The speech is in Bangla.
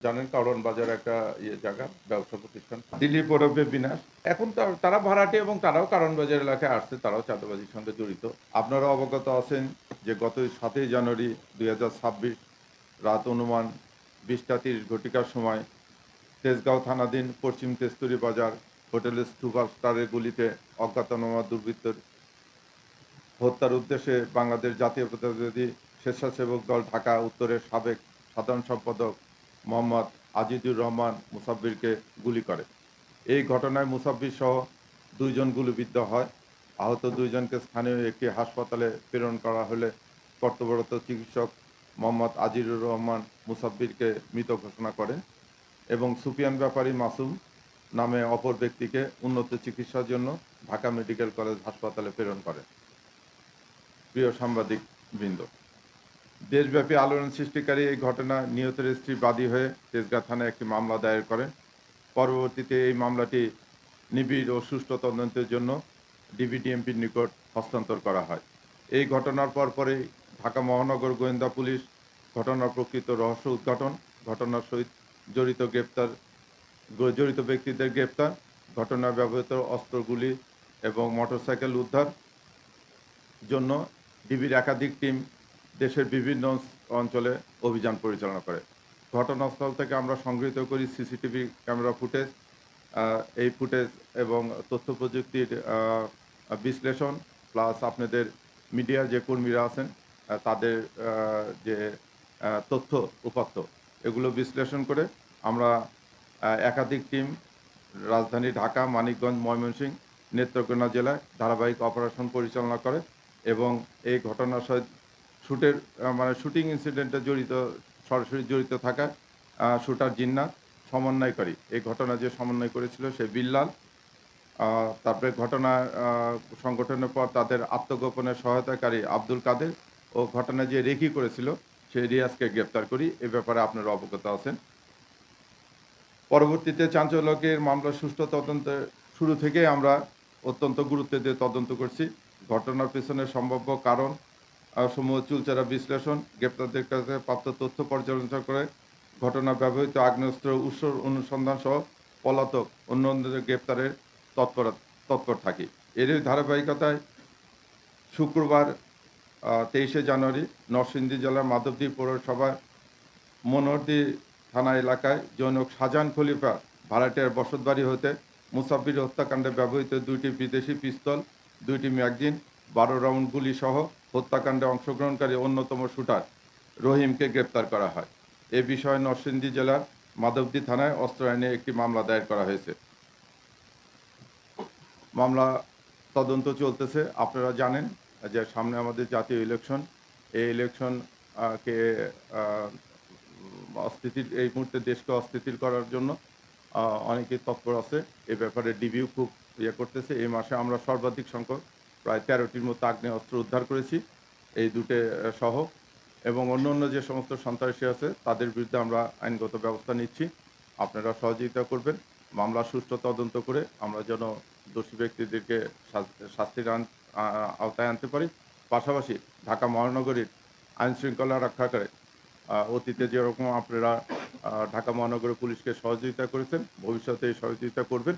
জানেন কারওয়ান বাজার একটা জায়গা, ব্যবসা প্রতিষ্ঠান। দিল্লির পৌরবে বিনাশ। এখন তারা ভাড়াটে এবং তারাও কারওয়ান বাজার এলাকায় আসছে, তারাও চাঁদাবাজির সঙ্গে জড়িত। আপনারা অবগত আছেন যে গত ৭ই জানুয়ারি ২০২৬ রাত অনুমান ২০টা ৩০ ঘটিকার সময় তেজগাঁও থানাধীন পশ্চিম তেস্তুরি বাজার হোটেলের সুপারস্টারের গুলিতে অজ্ঞাতনামা দুর্বৃত্তের হত্যার উদ্দেশ্যে বাংলাদেশ জাতীয়তাবাদী স্বেচ্ছাসেবক দল ঢাকা উত্তরের সাবেক সাধারণ সম্পাদক মোহাম্মদ আজিজুর রহমান মুসাব্বিরকে গুলি করে। এই ঘটনায় মুসাব্বির সহ ২ জন গুলিবিদ্ধ হয়। আহত ২ জনকে স্থানীয় একটি হাসপাতালে প্রেরণ করা হলে কর্তব্যরত চিকিৎসক মোহাম্মদ আজিজুর রহমান মুসাব্বিরকে মৃত ঘোষণা করেন এবং সুফিয়ান ব্যাপারী মাসুম নামে অপর ব্যক্তিকে উন্নত চিকিৎসার জন্য ঢাকা মেডিকেল কলেজ হাসপাতালে প্রেরণ করেন। প্রিয় সাংবাদিকবৃন্দ, দেশব্যাপী আলোড়ন সৃষ্টিকারী এই ঘটনায় নিহতের স্ত্রী বাদী হয়ে তেজগাঁ থানায় একটি মামলা দায়ের করেন। পরবর্তীতে এই মামলাটি নিবিড় ও সুষ্ঠু তদন্তের জন্য ডিবিডিএমপির নিকট হস্তান্তর করা হয়। এই ঘটনার পরপরই ঢাকা মহানগর গোয়েন্দা পুলিশ ঘটনার প্রকৃত রহস্য উদ্ঘাটন, ঘটনার সহিত জড়িত ব্যক্তিদের গ্রেপ্তার, ঘটনায় ব্যবহৃত অস্ত্রগুলি এবং মোটরসাইকেল উদ্ধার জন্য ডিবির একাধিক টিম দেশের বিভিন্ন অঞ্চলে অভিযান পরিচালনা করে। ঘটনাস্থল থেকে আমরা সংগৃহীত করি সিসিটিভি ক্যামেরা ফুটেজ। এই ফুটেজ এবং তথ্য প্রযুক্তির বিশ্লেষণ প্লাস আপনাদের মিডিয়ার যে কর্মীরা আছেন তাদের যে তথ্য উপাত্ত এগুলো বিশ্লেষণ করে আমরা একাধিক টিম রাজধানী ঢাকা, মানিকগঞ্জ, ময়মনসিংহ, নেত্রকোনা জেলায় ধারাবাহিক অপারেশন পরিচালনা করে এবং এই ঘটনার সহিত শুটিং ইনসিডেন্টে সরাসরি জড়িত থাকা শুটার জিন্নাত, সমন্বয়কারী এই ঘটনা যে সমন্বয় করেছিল সে বিল্লাল, তারপরে ঘটনা সংঘটনের পর তাদের আত্মগোপনে সহায়তাকারী আব্দুল কাদের ও ঘটনা যে রেকি করেছিল সেই রিয়াজকে গ্রেপ্তার করি। এ ব্যাপারে আপনারা অবগত আছেন। পরবর্তীতে চাঞ্চল্যকের মামলার সুষ্ঠু তদন্তে শুরু থেকেই আমরা অত্যন্ত গুরুত্ব দিয়ে তদন্ত করছি। ঘটনার পেছনে সম্ভাব্য কারণ সমূহ চুলচেরা বিশ্লেষণ, গ্রেপ্তারদের কাছে প্রাপ্ত তথ্য পর্যালোচনা করে ঘটনা ব্যবহৃত আগ্নেয়াস্ত্র উৎস অনুসন্ধান সহ পলাতক অন্যদের গ্রেপ্তারের তৎপর থাকি। এরই ধারাবাহিকতায় শুক্রবার ২৩শে জানুয়ারি নরসিংদী জেলার মাধবদী পৌরসভার মনোহরদী থানা এলাকায় জনৈক শাহজাহান খলিফা ভাড়াটিয়ার বসতবাড়ি হতে মুসাব্বির হত্যাকাণ্ডে ব্যবহৃত ২টি বিদেশি পিস্তল, ২টি ম্যাগজিন, ১২ রাউন্ড গুলি সহ হত্যাকাণ্ডে অংশগ্রহণকারী অন্যতম শুটার রহিমকে গ্রেপ্তার করা হয়। এ বিষয়ে নরসিংদী জেলার মাধবদী থানায় অস্ত্র আইনে একটি মামলা দায়ের করা হয়েছে। মামলা তদন্ত চলতেছে। আপনারা জানেন যে সামনে আমাদের জাতীয় ইলেকশন। এই ইলেকশন কে এই মুহূর্তে দেশকে অস্থিতিশীল করার জন্য অনেকেই তৎপর আছে। এ ব্যাপারে ডিবিও খুব করতেছে। এই মাসে আমরা সর্বাধিক সংখ্যক প্রায় ১৩টির মতো আগ্নেয়াস্ত্র উদ্ধার করেছি, এই দুটো সহ, এবং অন্য যে সমস্ত সন্ত্রাসী আছে তাদের বিরুদ্ধে আমরা আইনগত ব্যবস্থা নিচ্ছি। আপনারা সহযোগিতা করবেন। মামলা সুষ্ঠু তদন্ত করে আমরা যেন দোষী ব্যক্তিদেরকে শাস্তির আওতায় আনতে পারি। পাশাপাশি ঢাকা মহানগরীর আইনশৃঙ্খলা রক্ষাকারে অতীতে যেরকম আপনারা ঢাকা মহানগর পুলিশকে সহযোগিতা করেছেন, ভবিষ্যতে এই সহযোগিতা করবেন।